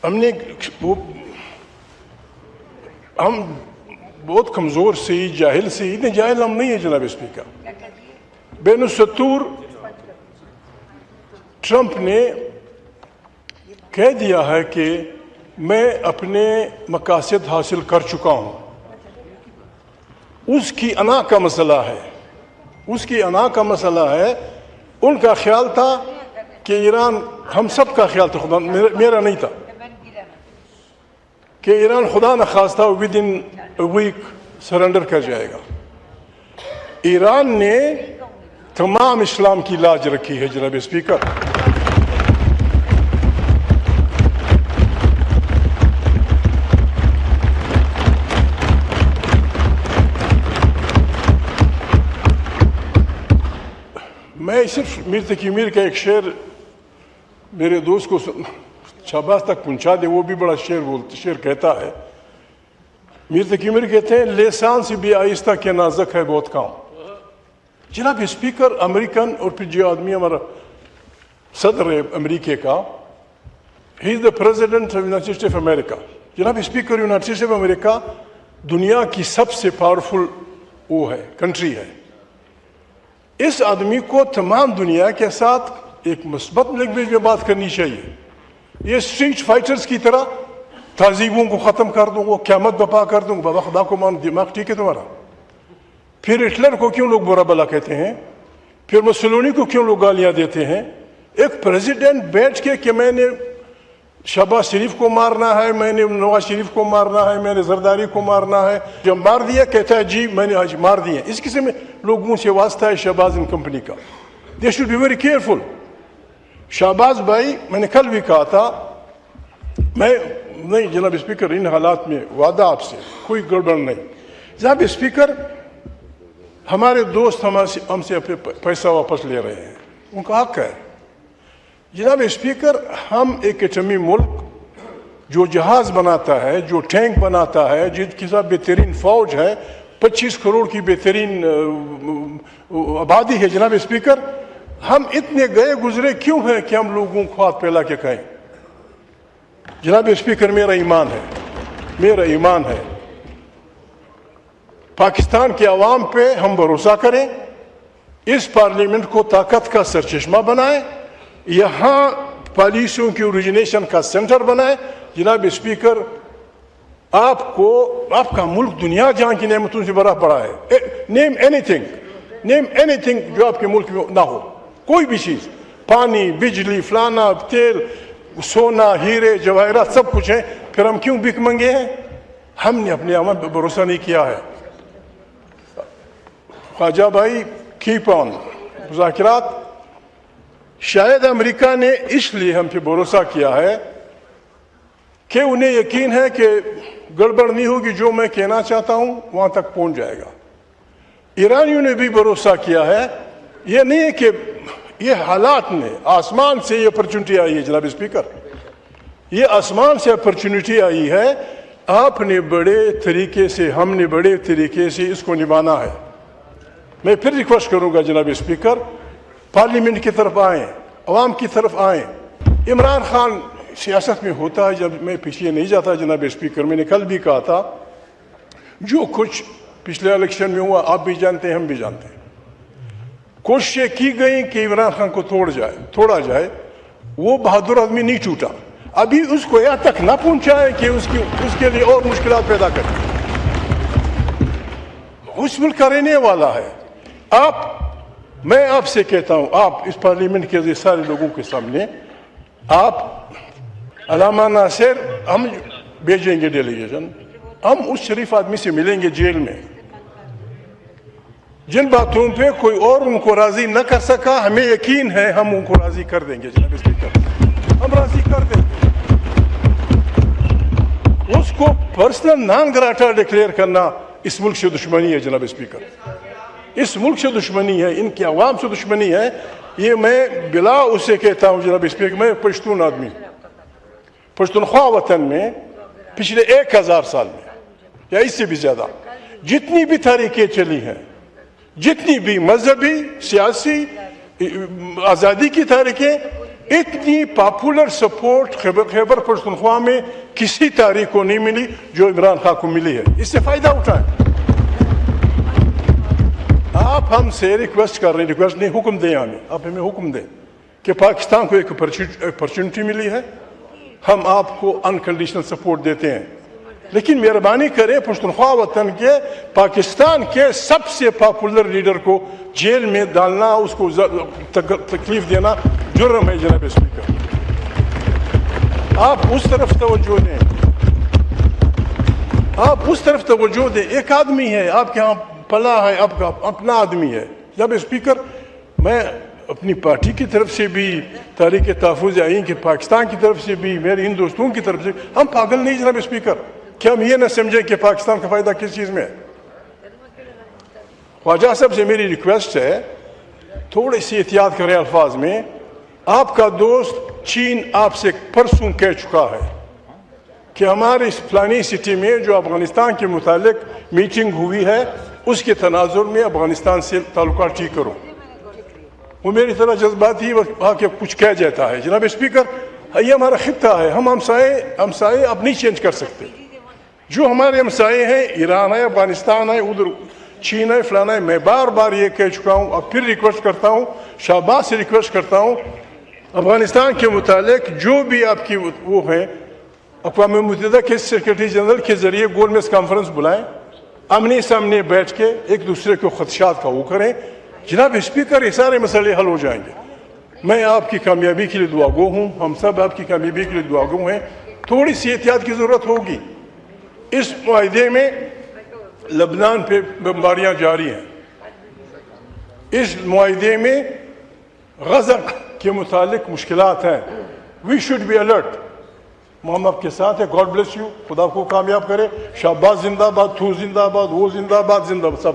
ہم بہت کمزور سے جاہل سے اتنے جاہل ہم نہیں ہیں جناب اسپیکر. بین السطور ٹرمپ نے کہہ دیا ہے کہ میں اپنے مقاصد حاصل کر چکا ہوں. اس کی انا کا مسئلہ ہے، اس کی انا کا مسئلہ ہے. ان کا خیال تھا کہ ایران، ہم سب کا خیال تھا، خدا میرا نہیں تھا، کہ ایران خدا نخواستہ ود ان ویک سرنڈر کر جائے گا. ایران نے تمام اسلام کی لاج رکھی ہے جناب اسپیکر. میں صرف میر تقی میر کا ایک شعر میرے دوست کو شہباز تک پہنچا دے، وہ بھی بڑا شعر کہتا ہے. میر تقی میر کہتے ہیں لسان سے بھی آہستہ کے نازک ہے بہت کام. جناب اسپیکر، امریکن اور پھر جو آدمی ہمارا صدر ہے امریکہ کا، he is the president of United States of America. جناب speaker, United States of America دنیا کی سب سے پاورفل وہ ہے، کنٹری ہے. اس آدمی کو تمام دنیا کے ساتھ ایک مثبت لینگویج میں بات کرنی چاہیے. یہ اسٹریٹ فائٹرز کی طرح تہذیبوں کو ختم کر دوں گا، قیامت بپا کر دوں گا، بابا خدا کو مان، دماغ ٹھیک ہے تمہارا؟ پھر ہٹلر کو کیوں لوگ برا بلا کہتے ہیں؟ پھر مسولینی کو کیوں لوگ گالیاں دیتے ہیں؟ ایک پریزیڈنٹ بیٹھ کے کہ میں نے شہباز شریف کو مارنا ہے، میں نے نواز شریف کو مارنا ہے، میں نے زرداری کو مارنا ہے، جب مار دیا کہتا ہے جی میں نے آج مار دیا. اس قسم میں لوگوں سے واسطہ ہے شہباز ان کمپنی کا. They should be very careful. Shahbaz بھائی، میں نے کل بھی کہا تھا، میں نہیں جناب اسپیکر، ان حالات میں وعدہ آپ سے کوئی گڑبڑ نہیں. جناب اسپیکر، ہمارے دوست ہم سے اپنے پیسہ واپس لے رہے ہیں، ان کا حق ہے. جناب اسپیکر، ہم ایک ایٹمی ملک جو جہاز بناتا ہے، جو ٹینک بناتا ہے، جن کے ساتھ بہترین فوج ہے، 25 کروڑ کی بہترین آبادی ہے. جناب اسپیکر، ہم اتنے گئے گزرے کیوں ہیں کہ ہم لوگوں کو ہاتھ پھیلا کے کہیں؟ جناب اسپیکر، میرا ایمان ہے، میرا ایمان ہے، پاکستان کے عوام پہ ہم بھروسہ کریں، اس پارلیمنٹ کو طاقت کا سرچشمہ بنائیں، یہاں پالیسیوں کی اوریجنیشن کا سینٹر بنائیں. جناب اسپیکر، آپ کا ملک دنیا جہاں کی نعمتوں سے بھرا پڑا ہے. نیم اینی تھنگ جو آپ کے ملک میں نہ ہو، کوئی بھی چیز، پانی، بجلی، فلانا، تیل، سونا، ہیرے، جواہرات، سب کچھ ہیں. پھر ہم کیوں بھیک منگے ہیں؟ ہم نے اپنے عمل پہ بھروسہ نہیں کیا ہے. خواجہ بھائی، کیپ آن مذاکرات. شاید امریکہ نے اس لیے ہم پہ بھروسہ کیا ہے کہ انہیں یقین ہے کہ گڑبڑ نہیں ہوگی، جو میں کہنا چاہتا ہوں وہاں تک پہنچ جائے گا. ایرانیوں نے بھی بھروسہ کیا ہے. یہ نہیں ہے کہ یہ حالات نے آسمان سے یہ اپرچونٹی آئی ہے. جناب اسپیکر، یہ آسمان سے اپرچونٹی آئی ہے. آپ نے بڑے طریقے سے، ہم نے بڑے طریقے سے اس کو نبھانا ہے. میں پھر ریکویسٹ کروں گا جناب اسپیکر، پارلیمنٹ کی طرف آئیں، عوام کی طرف آئیں. عمران خان سیاست میں ہوتا ہے، جب میں پیچھے نہیں جاتا جناب اسپیکر. میں نے کل بھی کہا تھا، جو کچھ پچھلے الیکشن میں ہوا آپ بھی جانتے ہیں، ہم بھی جانتے ہیں. کوششیں کی گئیں کہ عمران خان کو توڑا جائے. وہ بہادر آدمی نہیں ٹوٹا. ابھی اس کو یہاں تک نہ پہنچائے کہ اس کے لیے اور مشکلات پیدا کرے. اس ملک کا رہنے والا ہے. میں آپ سے کہتا ہوں، آپ اس پارلیمنٹ کے سارے لوگوں کے سامنے، آپ علامہ ناصر، ہم بھیجیں گے ڈیلیگیشن، ہم اس شریف آدمی سے ملیں گے جیل میں. جن باتوں پہ کوئی اور ان کو راضی نہ کر سکا، ہمیں یقین ہے ہم ان کو راضی کر دیں گے. جناب اسپیکر، ہم راضی کر دیں گے. اس کو پرسنل نان گراٹا ڈکلیئر کرنا اس ملک سے دشمنی ہے. جناب اسپیکر، اس ملک سے دشمنی ہے، ان کے عوام سے دشمنی ہے. یہ میں بلا اسے کہتا ہوں جناب اسپیکر، میں پشتون آدمی، پشتونخوا وطن میں پچھلے 1000 سال میں یا اس سے بھی زیادہ جتنی بھی تحریکیں چلی ہیں، جتنی بھی مذہبی، سیاسی، آزادی کی تحریکیں، اتنی پاپولر سپورٹ خیبر پختونخوا میں کسی تاریخ کو نہیں ملی جو عمران خان کو ملی ہے. اس سے فائدہ اٹھائیں. آپ ہم سے ریکویسٹ کر رہے ہیں, ریکویسٹ نہیں, حکم دیں ہمیں, آپ ہمیں حکم دیں کہ پاکستان کو ایک اپرچونٹی ملی ہے, ہم آپ کو انکنڈیشنل سپورٹ دیتے ہیں, لیکن مہربانی کریں پختونخوا وطن کے پاکستان کے سب سے پاپولر لیڈر کو جیل میں ڈالنا, اس کو تکلیف دینا جرم ہے. جناب اسپیکر, آپ اس طرف توجہ دیں, آپ اس طرف توجہ دیں. ایک آدمی ہے آپ کے ہاں پلا ہے, آپ کا اپنا آدمی ہے. جناب اسپیکر, میں اپنی پارٹی کی طرف سے بھی, تحریک تحفظ آئین کے پاکستان کی طرف سے بھی, میرے ان دوستوں کی طرف سے, ہم پاگل نہیں جناب اسپیکر کہ ہم یہ نہ سمجھیں کہ پاکستان کا فائدہ کس چیز میں ہے. خواجہ صاحب سے میری ریکویسٹ ہے تھوڑی سی احتیاط کریں الفاظ میں. آپ کا دوست چین آپ سے پرسوں کہہ چکا ہے کہ ہماری اس فلانی سٹی میں جو افغانستان کے متعلق میٹنگ ہوئی ہے اس کے تناظر میں افغانستان سے تعلقات ٹھیک کرو. وہ میری طرح جذباتی آ کے کچھ کہہ جاتا ہے. جناب اسپیکر, یہ ہمارا خطہ ہے, ہم ہمسائے اب نہیں چینج کر سکتے. جو ہمارے ہمسائے ہیں, ایران ہے, افغانستان ہے, ادھر چین ہے, فلانا ہے. میں بار بار یہ کہہ چکا ہوں, اب پھر ریکویسٹ کرتا ہوں, شہباز سے ریکویسٹ کرتا ہوں, افغانستان کے متعلق جو بھی آپ کی وہ ہیں, اقوام متحدہ کے سیکرٹری جنرل کے ذریعے گول میز کانفرنس بلائیں, آمنے سامنے بیٹھ کے ایک دوسرے کو خدشات کا وہ کریں. جناب اسپیکر, یہ سارے مسئلے حل ہو جائیں گے. میں آپ کی کامیابی کے لیے دعا گو ہوں, ہم سب آپ کی کامیابی کے لیے دعا گو ہیں. تھوڑی سی احتیاط کی ضرورت ہوگی. اس معاہدے میں لبنان پہ بمباریاں جاری ہیں, اس معاہدے میں غزہ کے متعلق مشکلات ہیں. We should be alert. ہم آپ کے ساتھ ہیں. گاڈ بلیس یو, خدا کو کامیاب کرے. شہباز زندہ باد, تو زندہ باد, وہ زندہ باد, زندہ باد, سب.